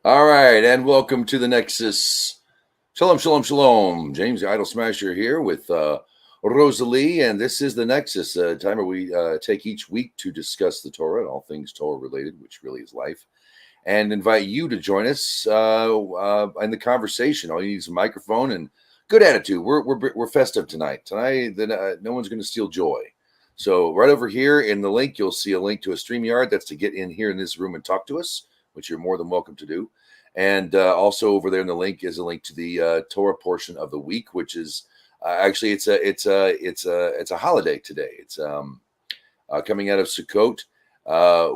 All right, and welcome to the Nexus. Shalom, shalom, shalom. James, the Idol Smasher, here with Rosalie, and this is the Nexus, a time where we take each week to discuss the Torah and all things Torah related, which really is life, and invite you to join us in the conversation. All you need is a microphone and good attitude. We're festive tonight. Tonight, no one's going to steal joy. So right over here in the link, you'll see a link to a StreamYard. That's to get in here in this room and talk to us, which you're more than welcome to do. And also over there in the link is a link to the Torah portion of the week, which is actually it's a holiday today. It's coming out of Sukkot.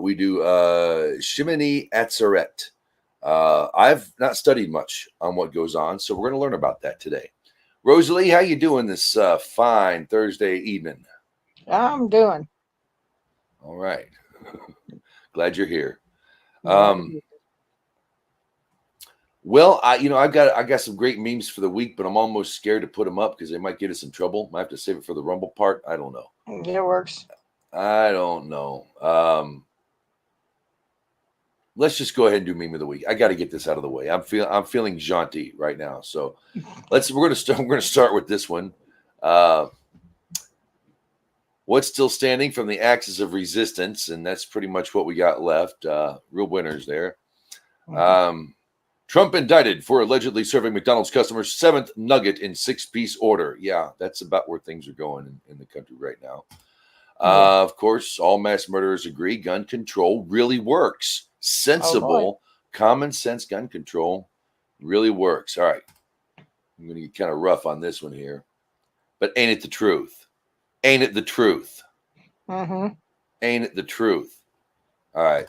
We do Shemini Atzeret. I've not studied much on what goes on, so we're going to learn about that today. Rosalie, how you doing this fine Thursday evening? I'm doing. All right. Glad you're here. Well, I got some great memes for the week, but I'm almost scared to put them up because they might get us in trouble. Might have to save it for the Rumble part. I don't know. It works. I don't know. Let's just go ahead and do meme of the week. I got to get this out of the way. I'm feeling jaunty right now. So we're gonna start with this one. What's still standing from the axis of resistance, and that's pretty much what we got left. Real winners there. Trump indicted for allegedly serving McDonald's customers 7th nugget in 6-piece order. Yeah, that's about where things are going in the country right now. Of course, all mass murderers agree gun control really works. Sensible, common sense gun control really works. All right. I'm going to get kind of rough on this one here. But ain't it the truth? Ain't it the truth? Mm-hmm. Ain't it the truth? All right.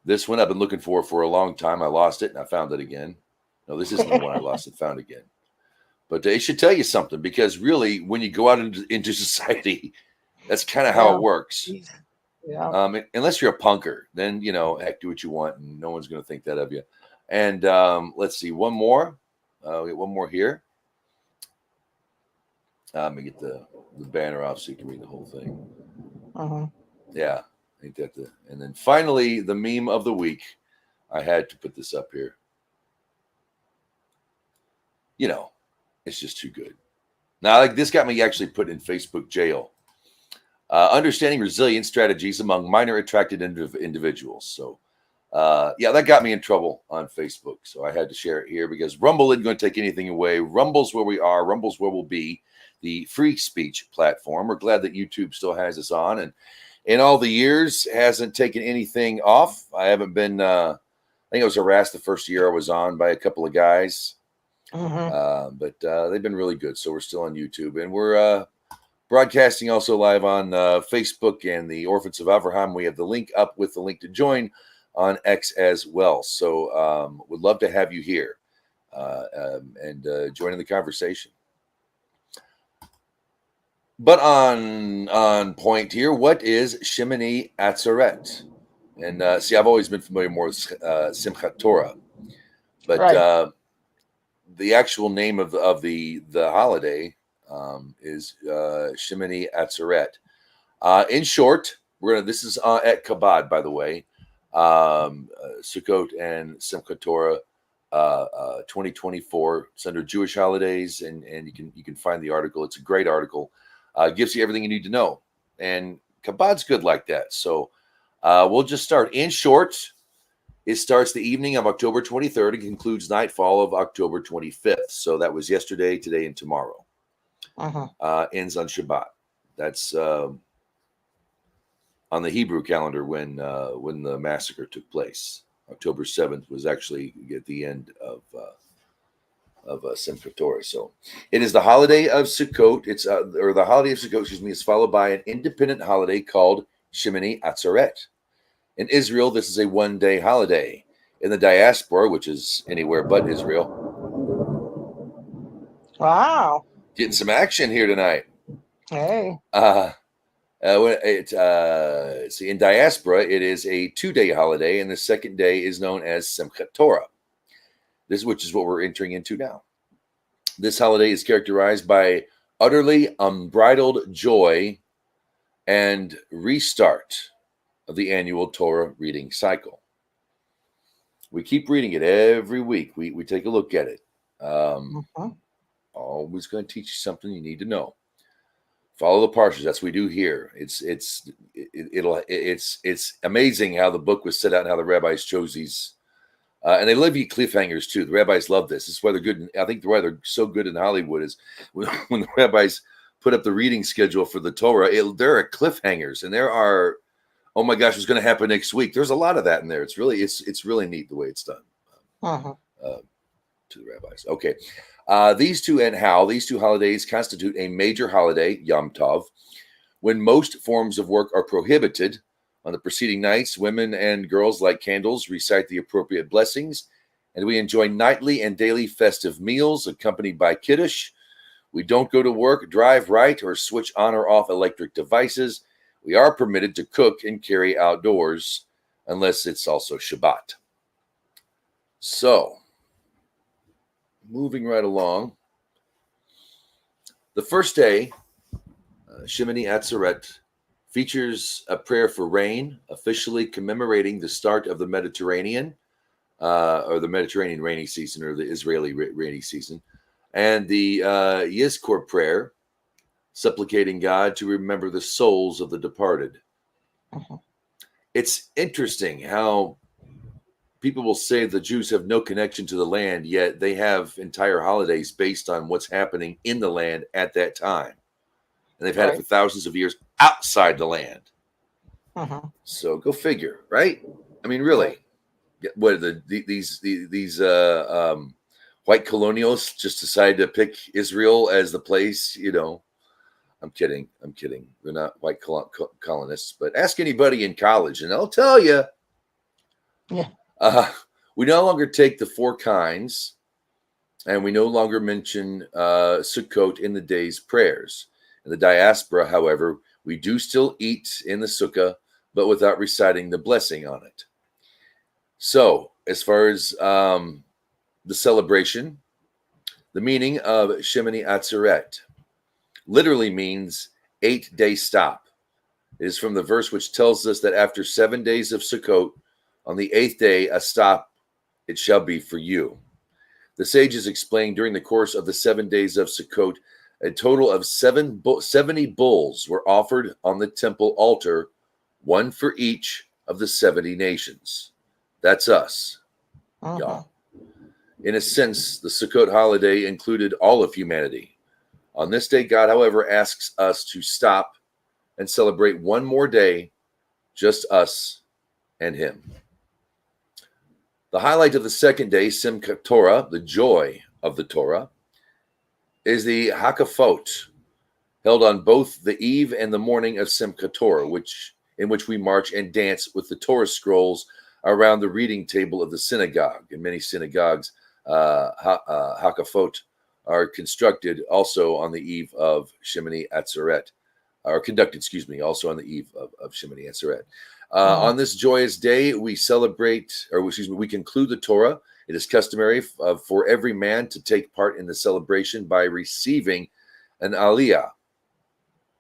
This one I've been looking for a long time. I lost it and I found it again. No, this isn't the one I lost and found again. But it should tell you something because really, when you go out into society, that's kind of how it works. Yeah. Unless you're a punker, then, heck, do what you want and no one's going to think that of you. And let's see, one more. We got one more here. Let me get the banner off so you can read the whole thing. Yeah. Ain't that and then finally, the meme of the week. I had to put this up here. It's just too good. Now, like this got me actually put in Facebook jail. Understanding resilience strategies among minor attracted individuals. So, that got me in trouble on Facebook. So I had to share it here because Rumble isn't going to take anything away. Rumble's where we are. Rumble's where we'll be. The free speech platform. We're glad that YouTube still has us on, and in all the years hasn't taken anything off. I haven't been. I think I was harassed the first year I was on by a couple of guys, but they've been really good. So we're still on YouTube, and we're broadcasting also live on Facebook and the Orphans of Avraham. We have the link up with the link to join on X as well. So would love to have you here and join in the conversation. But on point here, what is Shemini Atzeret? And see, I've always been familiar more with Simchat Torah, but the actual name of the holiday is Shemini Atzeret. In short, this is at Chabad, by the way, Sukkot and Simchat Torah 2024. It's under Jewish holidays, and you can find the article. It's a great article. Gives you everything you need to know, and Chabad's good like that. So we'll just start. In short, it starts the evening of October 23rd and concludes nightfall of October 25th. So that was yesterday, today, and tomorrow. Ends on Shabbat. That's on the Hebrew calendar when the massacre took place. October 7th was actually at the end of Simchat Torah. So it is the holiday of Sukkot. It's or the holiday of Sukkot, is followed by an independent holiday called Shemini Atzeret. In Israel, this is a one-day holiday. In the diaspora, which is anywhere but Israel. Wow. Getting some action here tonight. Hey. See, in diaspora, it is a 2-day holiday, and the second day is known as Simchat Torah. Which is what we're entering into now. This holiday is characterized by utterly unbridled joy and restart of the annual Torah reading cycle. We keep reading it every week. We take a look at it. Always going to teach you something you need to know. Follow the parshas. That's what we do here. It's amazing how the book was set out and how the rabbis chose these. And they love you cliffhangers too. The rabbis love this. This is why they're good. I think why they're so good in Hollywood is when the rabbis put up the reading schedule for the Torah, there are cliffhangers, and there are, oh my gosh, what's going to happen next week? There's a lot of that in there. It's really neat the way it's done to the rabbis. Okay, these two holidays constitute a major holiday, Yom Tov, when most forms of work are prohibited. On the preceding nights, women and girls light candles, recite the appropriate blessings, and we enjoy nightly and daily festive meals accompanied by kiddush. We don't go to work, drive right, or switch on or off electric devices. We are permitted to cook and carry outdoors, unless it's also Shabbat. So, moving right along. The first day, Shemini Atzeret, features a prayer for rain, officially commemorating the start of the Mediterranean, or the Mediterranean rainy season, or the Israeli rainy season, and the Yizkor prayer, supplicating God to remember the souls of the departed. It's interesting how people will say the Jews have no connection to the land, yet they have entire holidays based on what's happening in the land at that time. And they've had it for thousands of years outside the land. So go figure, right? I mean, really, what these white colonials just decided to pick Israel as the place? You know, I'm kidding. They're not white colonists, but ask anybody in college, and they'll tell you. Yeah. We no longer take the four kinds, and we no longer mention Sukkot in the day's prayers. In the diaspora, however, we do still eat in the sukkah, but without reciting the blessing on it. So, as far as the celebration, the meaning of Shemini Atzeret literally means 8-day stop. It is from the verse which tells us that after 7 days of Sukkot, on the 8th day, a stop it shall be for you. The sages explained during the course of the 7 days of Sukkot, a total of 70 bulls were offered on the temple altar, one for each of the 70 nations. That's us. Y'all. In a sense, the Sukkot holiday included all of humanity. On this day, God, however, asks us to stop and celebrate one more day, just us and him. The highlight of the second day, Simchat Torah, the joy of the Torah, is the Hakafot, held on both the eve and the morning of Simchat Torah, in which we march and dance with the Torah scrolls around the reading table of the synagogue. In many synagogues, Hakafot are constructed also on the eve of Shemini Atzeret, or conducted, also on the eve of Shemini Atzeret. On this joyous day, we we conclude the Torah. It is customary for every man to take part in the celebration by receiving an aliyah.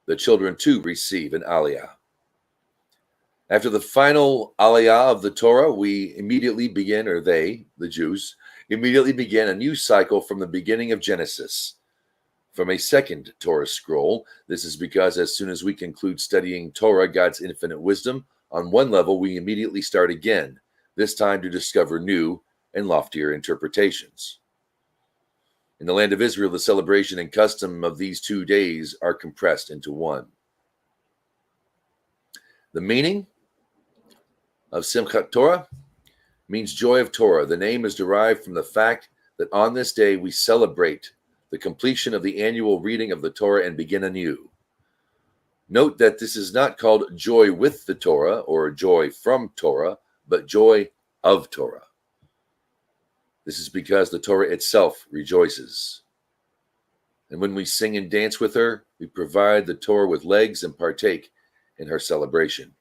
The children, too, receive an aliyah. After the final aliyah of the Torah, we immediately begin, or they, the Jews, immediately begin a new cycle from the beginning of Genesis, from a second Torah scroll. This is because as soon as we conclude studying Torah, God's infinite wisdom, on one level, we immediately start again, this time to discover new and loftier interpretations. In the land of Israel, the celebration and custom of these 2 days are compressed into one. The meaning of Simchat Torah means joy of Torah. The name is derived from the fact that on this day we celebrate the completion of the annual reading of the Torah and begin anew. Note that this is not called joy with the Torah or joy from Torah, but joy of Torah. This is because the Torah itself rejoices. And when we sing and dance with her, we provide the Torah with legs and partake in her celebration.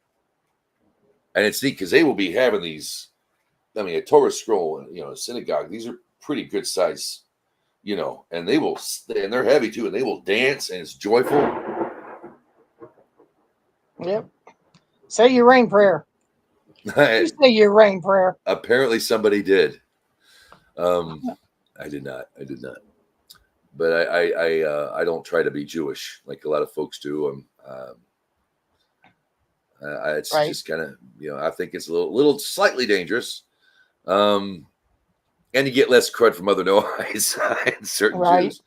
And it's neat because they will be having these, a Torah scroll, a synagogue. These are pretty good size, and they're heavy too, and they will dance, and it's joyful. Yep. Say your rain prayer. You say your rain prayer. Apparently somebody did. I did not. But I don't try to be Jewish like a lot of folks do. It's Right. just kind of, I think it's a little slightly dangerous. And you get less crud from other Noahites and certain Right. Jews.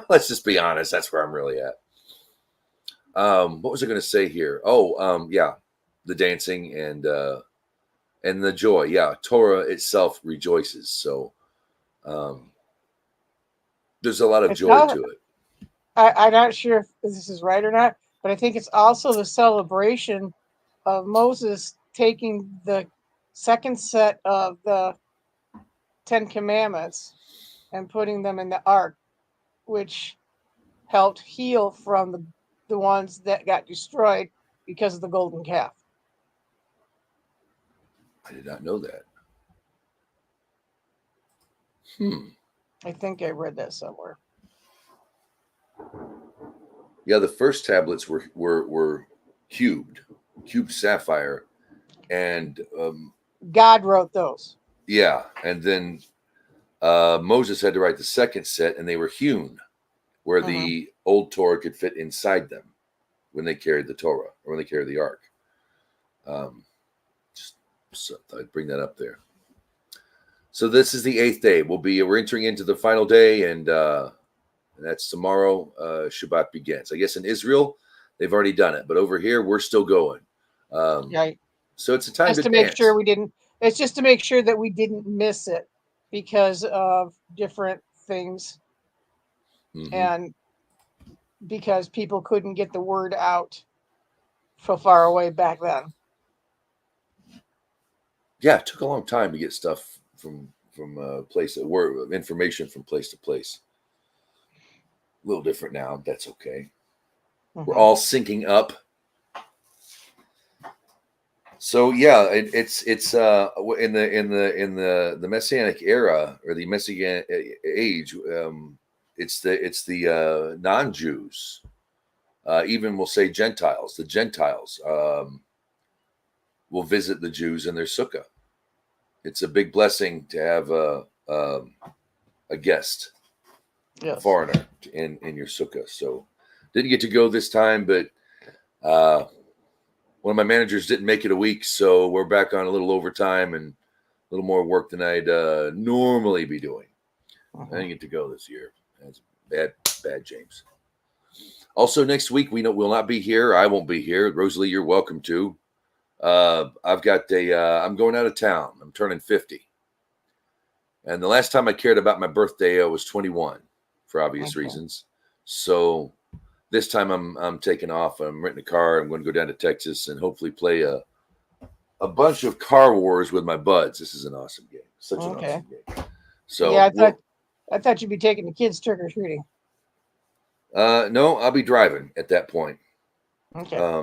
Let's just be honest. That's where I'm really at. What was I going to say here? Yeah, the dancing and the joy. Yeah, Torah itself rejoices. So there's a lot of joy to it. I'm not sure if this is right or not, but I think it's also the celebration of Moses taking the second set of the 10 Commandments and putting them in the ark, which helped heal from the ones that got destroyed because of the golden calf. I did not know that. I think I read that somewhere. Yeah, the first tablets were cubed sapphire, and God wrote those. Yeah, and then Moses had to write the second set, and they were hewn, where the old Torah could fit inside them when they carried the Torah or when they carried the ark. So I'd bring that up there. So this is the 8th day. We're entering into the final day, and that's tomorrow. Shabbat begins. I guess in Israel they've already done it, but over here we're still going. Right. So it's a time just to dance. make sure we didn't. It's just to make sure that we didn't miss it because of different things, and because people couldn't get the word out so far away back then. Yeah, it took a long time to get stuff from place information from place to place. A little different now. That's okay. We're all syncing up. So yeah, it's in the Messianic era or the Messianic age. It's the non-Jews. Even we'll say Gentiles. The Gentiles will visit the Jews in their sukkah. It's a big blessing to have a guest, a foreigner in your sukkah. So didn't get to go this time, but one of my managers didn't make it a week, so we're back on a little overtime and a little more work than I'd normally be doing. I didn't get to go this year. That's bad, James. Also, next week we'll not be here. I won't be here. Rosalie, you're welcome to. I've got I'm going out of town. I'm turning 50. And the last time I cared about my birthday, I was 21 for obvious reasons. So this time I'm taking off. I'm renting a car. I'm going to go down to Texas and hopefully play a bunch of Car Wars with my buds. This is an awesome game. Such an awesome game. So yeah, I thought you'd be taking the kids trick or treating. No, I'll be driving at that point. Okay.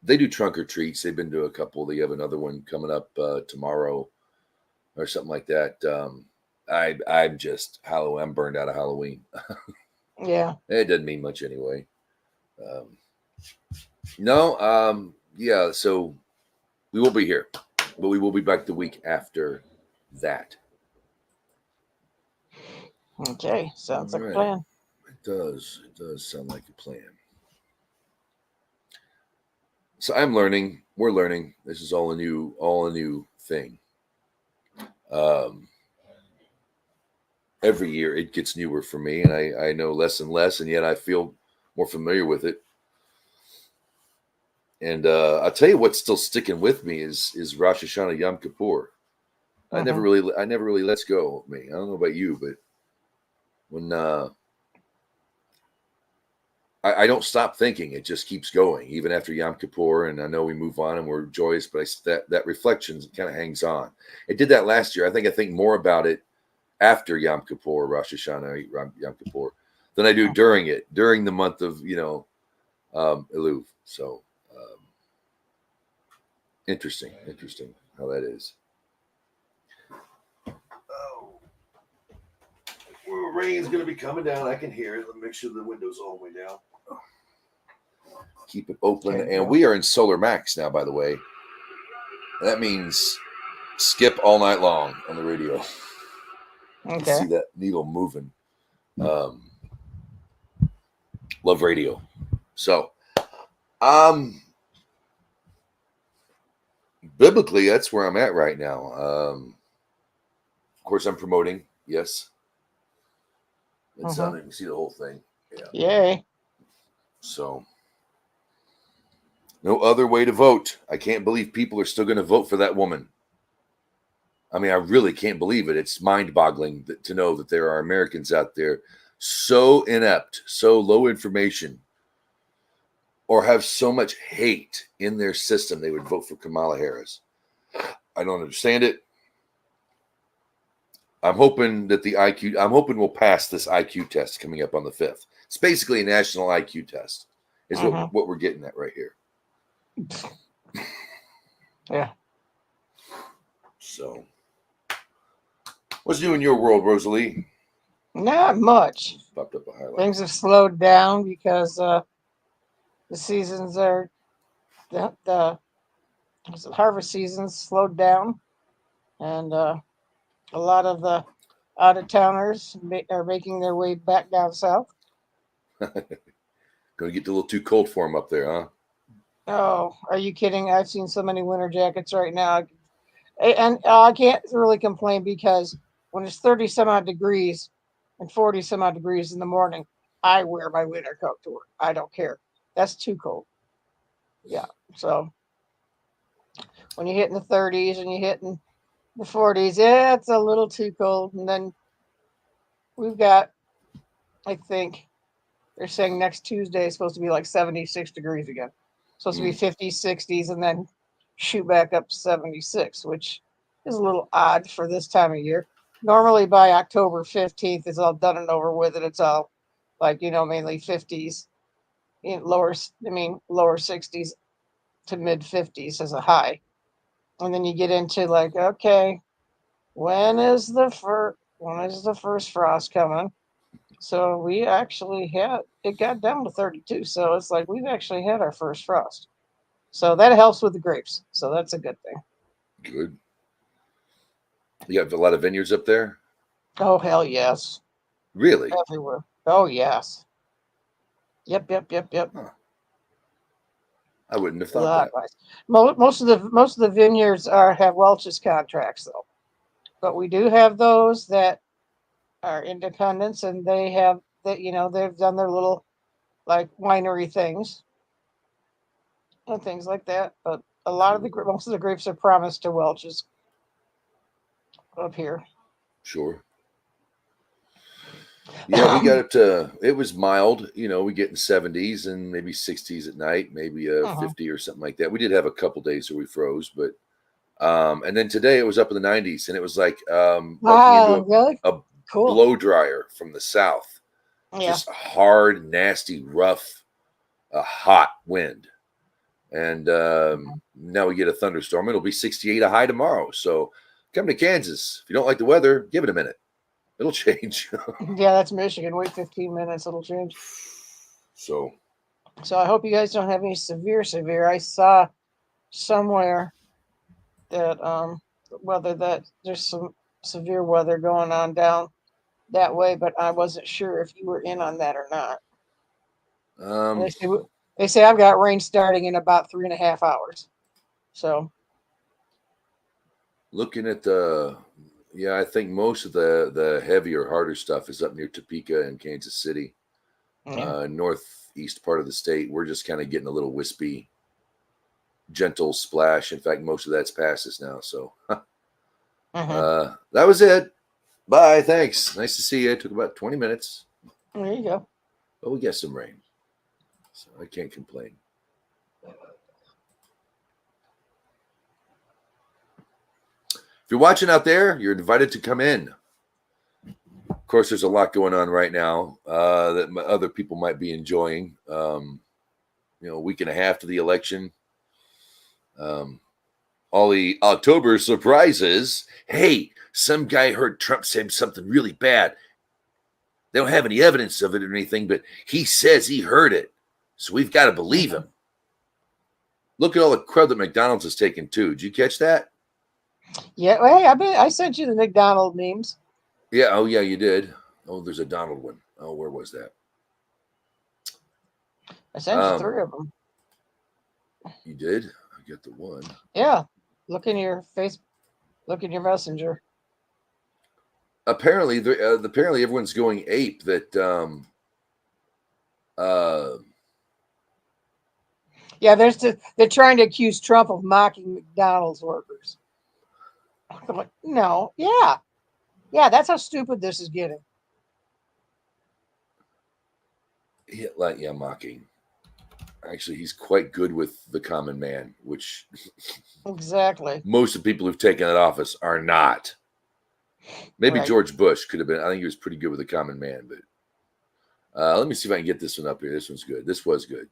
They do trunk or treats. They've been to a couple. They have another one coming up tomorrow or something like that. I'm just Halloween. I'm burned out of Halloween. Yeah. It doesn't mean much anyway. Yeah. So we will be here, but we will be back the week after that. Okay. Sounds like a plan. It does sound like a plan. So I'm learning. We're learning. This is all a new thing. Every year it gets newer for me, and I know less and less, and yet I feel more familiar with it. And I'll tell you what's still sticking with me is Rosh Hashanah Yom Kippur. I never really lets go of me. I don't know about you, but when I don't stop thinking, it just keeps going even after Yom Kippur. And I know we move on and we're joyous, but that reflection kind of hangs on. It did that last year. I think more about it after Yom Kippur, Rosh Hashanah Yom Kippur, than I do during the month of Elul. So interesting how that is. Rain's going to be coming down. I can hear it. Let me make sure the window's all the way down. Keep it open. And we are in Solar Max now, by the way. That means skip all night long on the radio. Okay. See that needle moving. Love radio. So, biblically, that's where I'm at right now. Of course, I'm promoting. Yes. It's on. You can see the whole thing. Yeah. Yay. So, no other way to vote. I can't believe people are still going to vote for that woman. I mean, I really can't believe it. It's mind-boggling to know that there are Americans out there so inept, so low information, or have so much hate in their system they would vote for Kamala Harris. I don't understand it. I'm hoping that I'm hoping we'll pass this IQ test coming up on the 5th. It's basically a national IQ test is what we're getting at right here. Yeah. So, what's new in your world, Rosalie? Not much. Popped up a highlight. Things have slowed down because the seasons are the harvest seasons slowed down, and a lot of the out of towners are making their way back down south. Going to get a little too cold for them up there, huh? Oh, are you kidding? I've seen so many winter jackets right now, and I can't really complain because when it's 30 some odd degrees and 40 some odd degrees in the morning, I wear my winter coat to work. I don't care. That's too cold. Yeah. So when you hit in the 30s and you hit in the 40s, yeah, it's a little too cold. And then we've got, I think they're saying next Tuesday is supposed to be like 76 degrees again. Supposed to be 50s, 60s, and then shoot back up to 76, which is a little odd for this time of year. Normally by October 15th, it's all done and over with, and it's all like, mainly 50s, lower 60s to mid 50s as a high. And then you get into like, okay, when is the first frost coming? So we actually it got down to 32. So it's like we've actually had our first frost. So that helps with the grapes. So that's a good thing. Good. You have a lot of vineyards up there? Oh, hell yes. Really? Everywhere. Oh, yes. Yep. Huh. I wouldn't have thought that. Most of the vineyards have Welch's contracts though, but we do have those that are independents, and they have that they've done their little like winery things and things like that. But a lot of most of the grapes are promised to Welch's up here. Sure. Yeah, we got up to, it was mild, we get in 70s and maybe 60s at night, maybe 50 or something like that. We did have a couple days where we froze, but and then today it was up in the 90s, and it was like walking into a cool blow dryer from the south. Yeah. Just hard, nasty, rough, hot wind. And now we get a thunderstorm. It'll be 68 a high tomorrow. So come to Kansas. If you don't like the weather, give it a minute. It'll change. Yeah, that's Michigan. Wait 15 minutes, it'll change. So I hope you guys don't have any severe. I saw somewhere that that there's some severe weather going on down that way, but I wasn't sure if you were in on that or not. They say I've got rain starting in about 3.5 hours. So looking at I think most of the heavier, harder stuff is up near Topeka and Kansas City, northeast part of the state. We're just kind of getting a little wispy, gentle splash. In fact, most of that's past us now. So that was it. Bye. Thanks. Nice to see you. It took about 20 minutes. There you go. But we got some rain, so I can't complain. If you're watching out there, you're invited to come in. Of course, there's a lot going on right now that other people might be enjoying. A week and a half to the election. All the October surprises. Hey, some guy heard Trump say something really bad. They don't have any evidence of it or anything, but he says he heard it. So we've got to believe him. Look at all the crud that McDonald's has taken too. Did you catch that? Yeah. Well, hey, I sent you the McDonald memes. Yeah. Oh, yeah, you did. Oh, there's a Donald one. Oh, where was that? I sent you 3 of them. You did? I get the one. Yeah. Look in your look in your messenger. Apparently, apparently everyone's going ape that Yeah, they're trying to accuse Trump of mocking McDonald's workers. I'm like, no, yeah, that's how stupid this is getting. Yeah, mocking. Actually, he's quite good with the common man, which exactly most of the people who've taken that office are not. Maybe right. George Bush could have been. I think he was pretty good with the common man. But let me see if I can get this one up here. This one's good. This was good.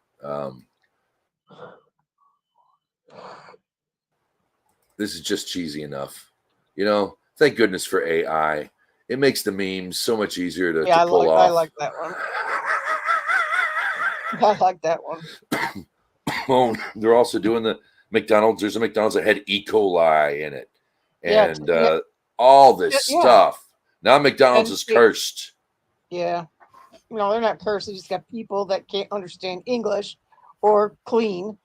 This is just cheesy enough. You know, thank goodness for AI. It makes the memes so much easier to pull off. I like that one. I like that one. Oh, they're also doing the McDonald's. There's a McDonald's that had E. coli in it. And all this stuff. Now McDonald's is cursed. Yeah. No, they're not cursed. They just got people that can't understand English or clean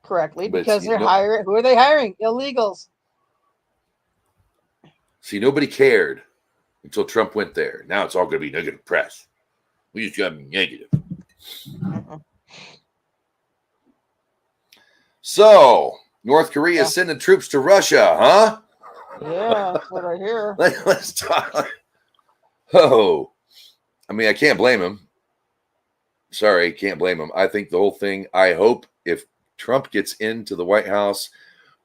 correctly because they're hiring. Who are they hiring? Illegals. See, nobody cared until Trump went there. Now it's all going to be negative press. We just got to be negative. So, North Korea is sending troops to Russia, huh? Yeah, that's what I hear. Let's talk. Oh, I mean, I can't blame him. Sorry, can't blame him. I think the whole thing, I hope if Trump gets into the White House,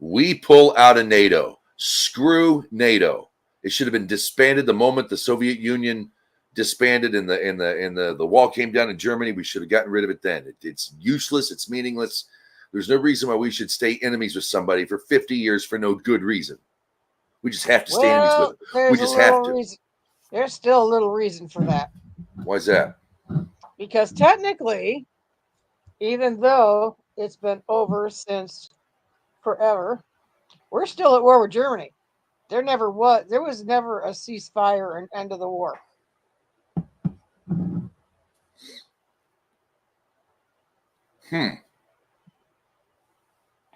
we pull out of NATO. Screw NATO. It should have been disbanded the moment the Soviet Union disbanded and the wall came down in Germany. We should have gotten rid of it then. It's useless. It's meaningless. There's no reason why we should stay enemies with somebody for 50 years for no good reason. We just have to stay enemies with them. We just have to. There's still a little reason for that. Why is that? Because technically, even though it's been over since forever, we're still at war with Germany. There was never a ceasefire or an end of the war.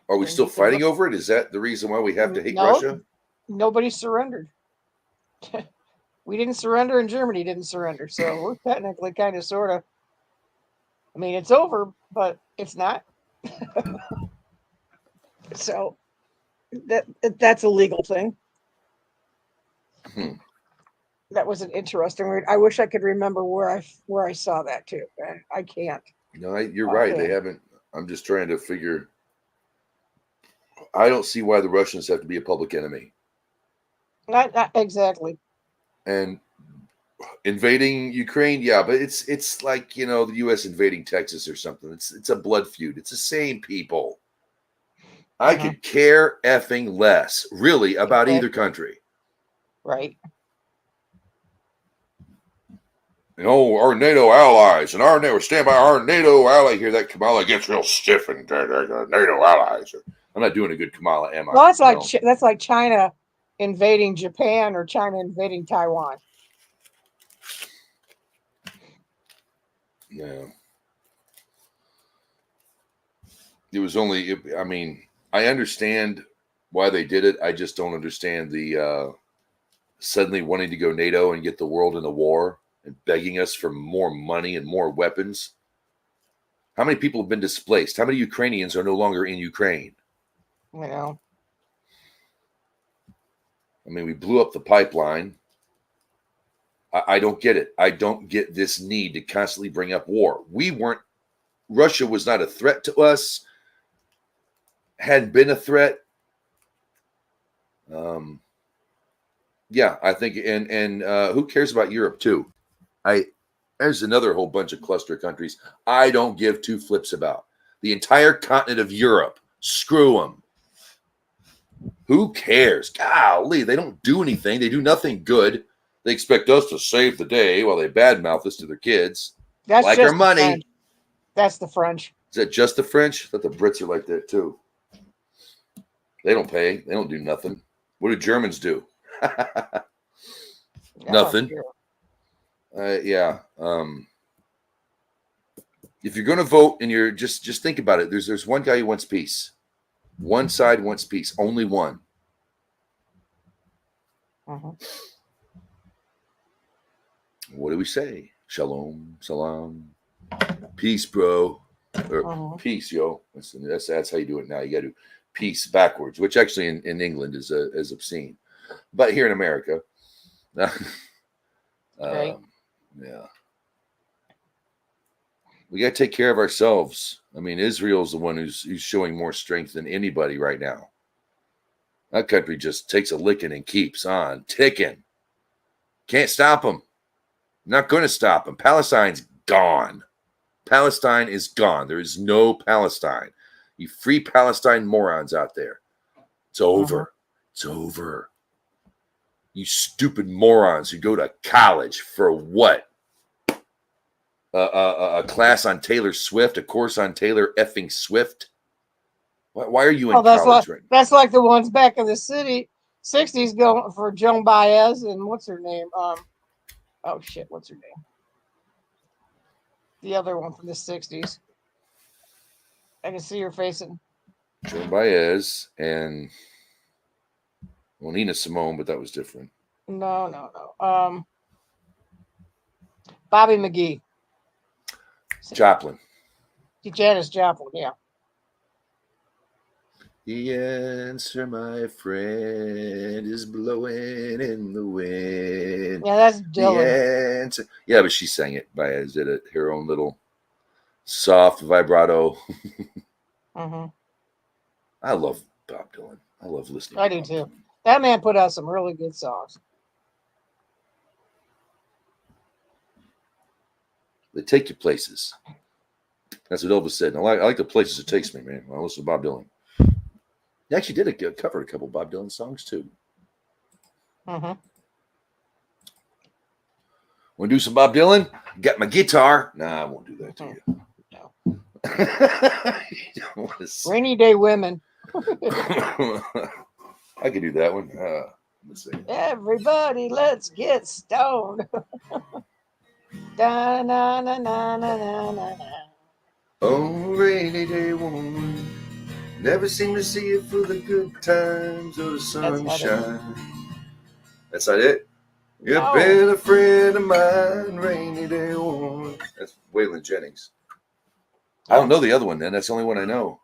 Are we still fighting over it? Is that the reason why we have to hate Russia? Nobody surrendered. We didn't surrender and Germany didn't surrender. So we're technically kind of sort of, I mean, it's over, but it's not. So that's a legal thing. That was an interesting word. I wish I could remember where I saw that too. I can't. No, you're right. They haven't. I'm just trying to figure. I don't see why the Russians have to be a public enemy. Not exactly. And invading Ukraine, yeah, but it's like, the U.S. invading Texas or something. It's a blood feud. It's the same people. I could care effing less, really, about either country. Right. Our NATO allies and our NATO stand by our NATO ally. Hear that Kamala gets real stiff and NATO allies. I'm not doing a good Kamala, am I? Well, that's like China invading Japan or China invading Taiwan. Yeah. It was only. I mean, I understand why they did it. I just don't understand the suddenly wanting to go NATO and get the world in a war and begging us for more money and more weapons. How many people have been displaced? How many Ukrainians are no longer in Ukraine? I mean, we blew up the pipeline. I don't get it. I don't get this need to constantly bring up war. Russia was not a threat to us. Hadn't been a threat. Yeah, I think, and who cares about Europe too? There's another whole bunch of cluster countries I don't give two flips about. The entire continent of Europe, screw them. Who cares? Golly, they don't do anything. They do nothing good. They expect us to save the day while they badmouth us to their kids. That's like just our money. That's the French. Is that just the French? I thought the Brits are like that too. They don't pay. They don't do nothing. What do Germans do? Nothing. Yeah. If you're going to vote and you're just think about it. There's one guy who wants peace. One side wants peace. Only one. What do we say? Shalom, salam, peace, bro, or peace, yo. That's how you do it now. You got to do peace backwards, which actually in England is obscene, but here in America, Right. Yeah, we got to take care of ourselves. I mean, Israel's the one who's showing more strength than anybody right now. That country just takes a licking and keeps on ticking. Can't stop them. Not going to stop them. Palestine's gone. Palestine is gone. There is no Palestine. You free Palestine morons out there. It's over. It's over. You stupid morons who go to college for what? A class on Taylor Swift, a course on Taylor effing Swift. Why are you in college right now? That's like the ones back in the 60s going for Joan Baez and what's her name? Oh shit, what's her name? The other one from the 60s. I can see her facing. Joan Baez and Nina Simone, but that was different. No. Bobby McGee. Joplin. Janis Joplin, yeah. The answer, my friend, is blowing in the wind. Yeah, that's Dylan. Yeah, but she sang it by her own little soft vibrato. I love Bob Dylan. I love listening. I do too. That man put out some really good songs. They take you places. That's what Elvis said. I like the places it takes me, man. I listen to Bob Dylan. He actually did cover a couple of Bob Dylan songs too. Mm-hmm. Want to do some Bob Dylan? Got my guitar. Nah, I won't do that to you. No. You don't want to see. Rainy Day Women. I could do that one. Let's see. Everybody, let's get stoned. Da, na, na, na, na, na, na. Oh, rainy day woman, never seem to see it for the good times or the sunshine. That's not it? You've been a friend of mine, rainy day woman. That's Waylon Jennings. I don't know the other one, then. That's the only one I know.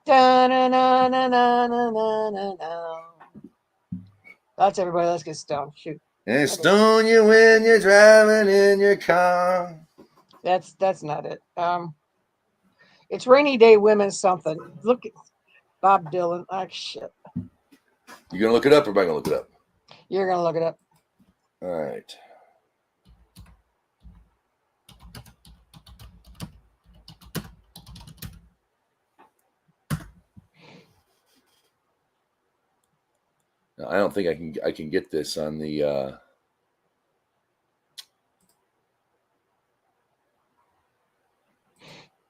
Da, na, na, na, na, na, na, na, na. That's everybody. Let's get stoned. Shoot. And stone you when you're driving in your car. That's not it. It's Rainy Day Women something. Look at Bob Dylan. Ah, shit. You gonna look it up, or am I gonna look it up? You're gonna look it up. All right. No, I don't think I can get this on the.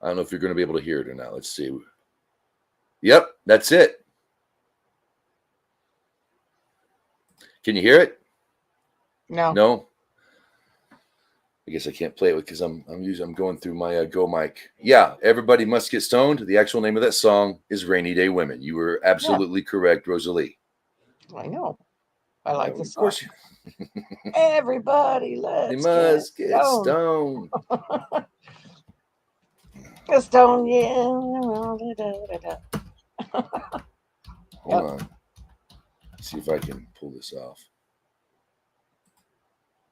I don't know if you're going to be able to hear it or not. Let's see. Yep, that's it. Can you hear it? No. No. I guess I can't play it because I'm going through my Go mic. Yeah, Everybody Must Get Stoned. The actual name of that song is Rainy Day Women. You were absolutely correct, Rosalie. I know. I like the song. Of course. Everybody, let's get stoned. Get stoned, yeah. Hold on. Let's see if I can pull this off.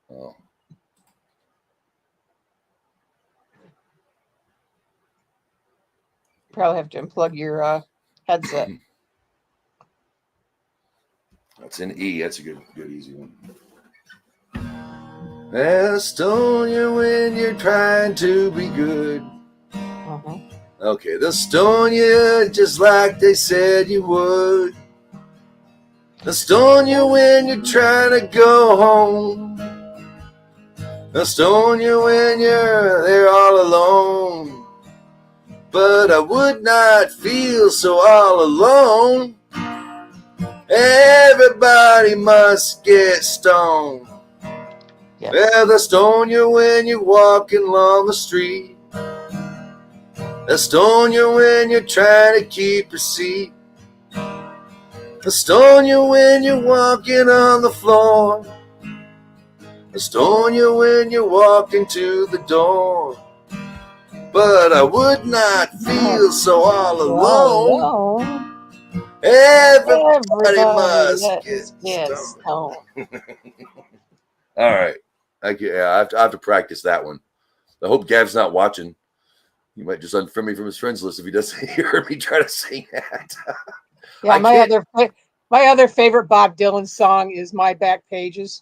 Oh. Probably have to unplug your headset. That's an E. That's a good easy one. They'll stone you when you're trying to be good. Okay, they'll stone you just like they said you would. They'll stone you when you're trying to go home. They'll stone you when you're there all alone. but I would not feel so all alone. Everybody must get stoned. Yes. Well, they stone you when you're walking along the street. They stone you when you're trying to keep your seat. They stone you when you're walking on the floor. They stone you when you're walking to the door. But I would not feel so all alone. Everybody must get stoned. All right. I have to practice that one. I hope Gav's not watching. He might just unfriend me from his friends list if he doesn't hear me try to sing that. Yeah, my other favorite Bob Dylan song is "My Back Pages."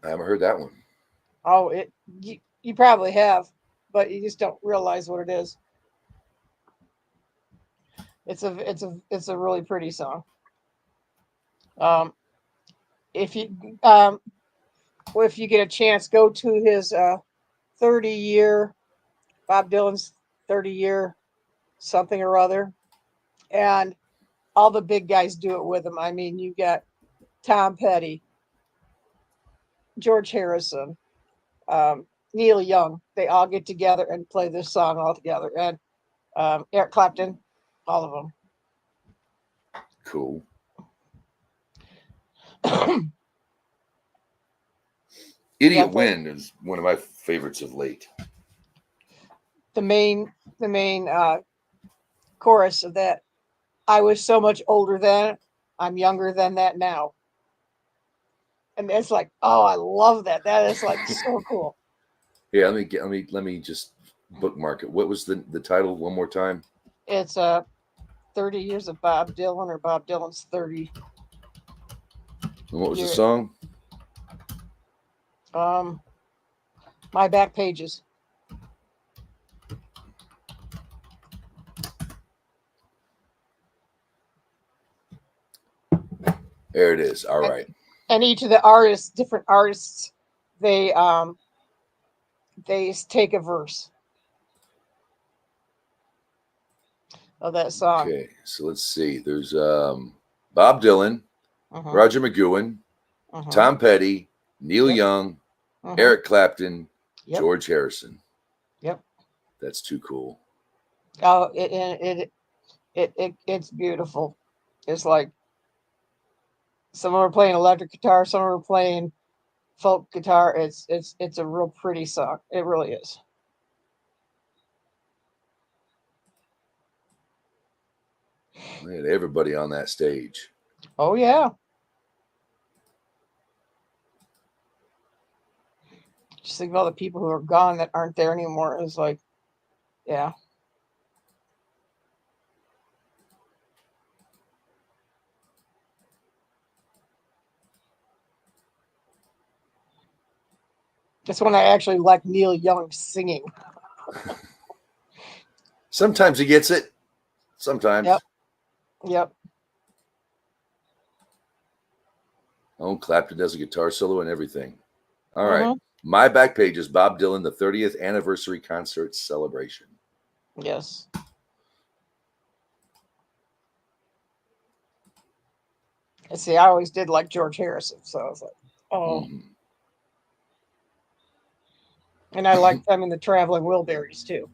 I haven't heard that one. Oh, you probably have, but you just don't realize what it is. It's a really pretty song. If you get a chance, go to his 30-year Bob Dylan's 30-year something or other, and all the big guys do it with him. I mean, you got Tom Petty, George Harrison, Neil Young. They all get together and play this song all together, and Eric Clapton, all of them. Cool. Idiot Wind is one of my favorites of late. The main chorus of that: I was so much older then, I'm younger than that now. And it's like, oh, I love that. That is like so cool. Yeah, let me just bookmark it. What was the title one more time? It's 30 years of Bob Dylan, or Bob Dylan's 30. And what was the song? My Back Pages. There it is. All right. And each of the different artists, they take a verse of that song. Okay, so let's see. There's Bob Dylan, Roger McGowan, Tom Petty, Neil Young, Eric Clapton, George Harrison. Yep. That's too cool. Oh, it's beautiful. It's like some are playing electric guitar, some are playing folk guitar. It's a real pretty song. It really is. We had everybody on that stage. Oh yeah. Just think of all the people who are gone that aren't there anymore. It's like, yeah. That's when I actually like Neil Young singing. Sometimes he gets it. Sometimes. Yep. Oh, Clapton does a guitar solo and everything. All right. My Back Pages, Bob Dylan, the 30th anniversary concert celebration. Yes. And see, I always did like George Harrison, so I was like, oh. Mm-hmm. And I like them in the Traveling Wilburys too.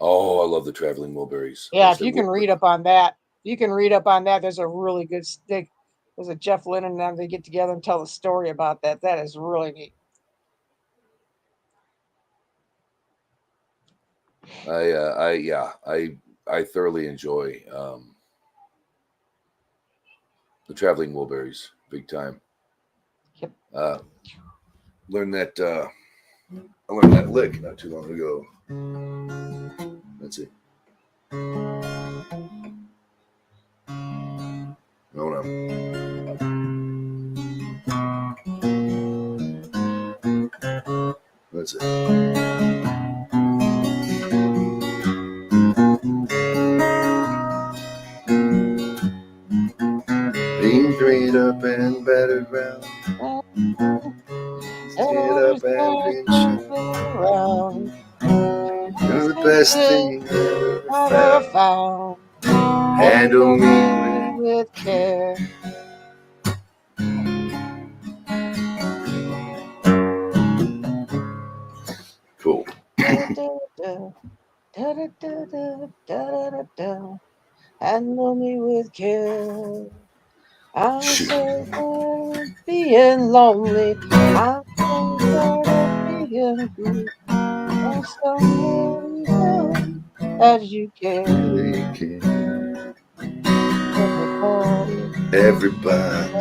Oh, I love the Traveling Wilburys. Yeah, if you can read up on that, there's a really good stick. There's a Jeff Lynne and them. They get together and tell a story about that. That is really neat. I thoroughly enjoy the Traveling Wilburys, big time. Yep. I learned that lick not too long ago. That's it. Hold on. That's it. Being drained up and battered round. Get up and been shut around. You're the best thing I've ever found. Handle me with care. Cool. Handle me with care. I'm so tired of being lonely. I'm so tired of being blue. Want somebody else as you can. Everybody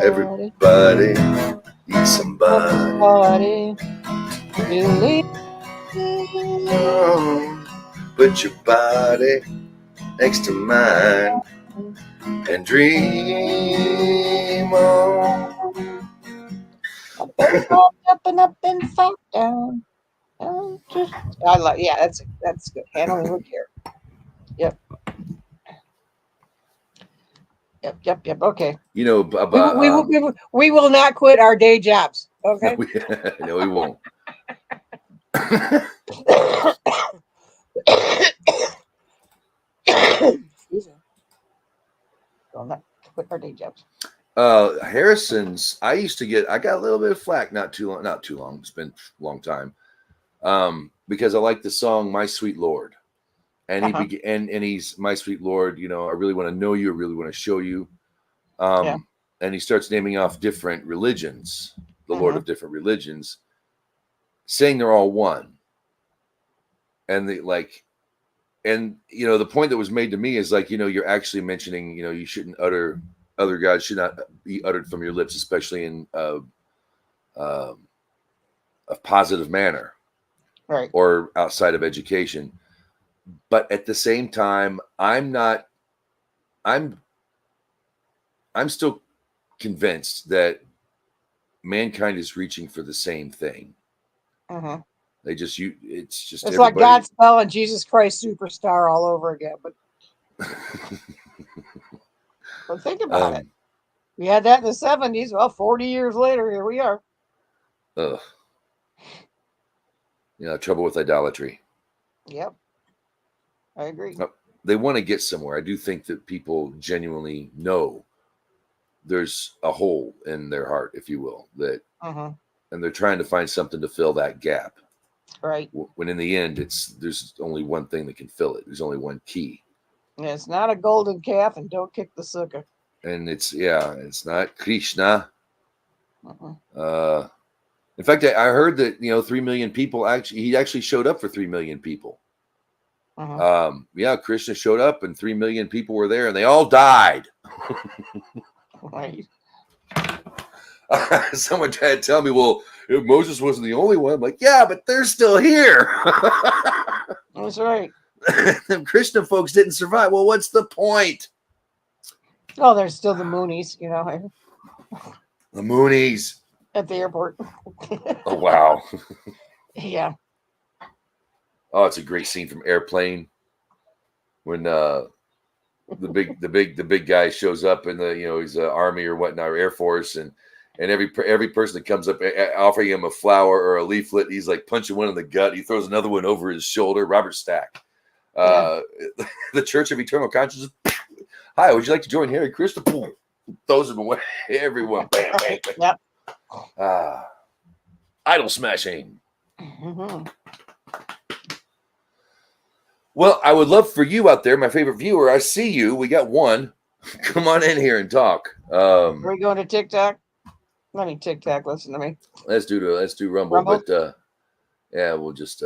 needs somebody. Believe Put your body next to mine and dream on. Up and up and fall down. I like, yeah, that's good. Handling with care. Yep. Okay. You know, we will not quit our day jobs. Okay. No, we won't. Excuse me. We'll not quit our day jobs. Harrison's. I got a little bit of flack not too long. It's been a long time. Because I like the song "My Sweet Lord," and he's "My Sweet Lord." You know, I really want to know you. I really want to show you. And he starts naming off different religions, the Lord of different religions, saying they're all one. And the point that was made to me is like, you know, you're actually mentioning, you know, you shouldn't utter other gods should not be uttered from your lips, especially in a positive manner, right? Or outside of education. But at the same time, I'm still convinced that mankind is reaching for the same thing. It's like Godspell and Jesus Christ Superstar all over again. But think about it. We had that in the 70s. Well, 40 years later, here we are. Ugh. You know, trouble with idolatry. Yep. I agree. They want to get somewhere. I do think that people genuinely know there's a hole in their heart, if you will, that, and they're trying to find something to fill that gap. Right. When in the end, there's only one thing that can fill it. There's only one key. Yeah, it's not a golden calf, and don't kick the sukkah. And it's not Krishna. In fact, I heard that, you know, 3 million people he actually showed up for 3 million people. Krishna showed up and 3 million people were there and they all died. Right. Someone tried to tell me, well, Moses wasn't the only one. I'm like, yeah, but they're still here. That's right. Them Krishna folks didn't survive. Well, what's the point? Oh, there's still the Moonies, you know. The Moonies. At the airport. Oh, wow. Yeah. Oh, it's a great scene from Airplane when the big guy shows up in the, you know, he's Army or whatnot, or Air Force, and every person that comes up offering him a flower or a leaflet, he's like punching one in the gut. He throws another one over his shoulder. Robert Stack. The Church of Eternal Consciousness. Hi, would you like to join Harry Krishna? Throws him away. Everyone. Bam, bam, bam. Yep. Idol smashing. Well, I would love for you out there, my favorite viewer. I see you. We got one. Come on in here and talk. Are we going to TikTok? TikTok. Listen to me. Let's do Rumble. But yeah, we'll just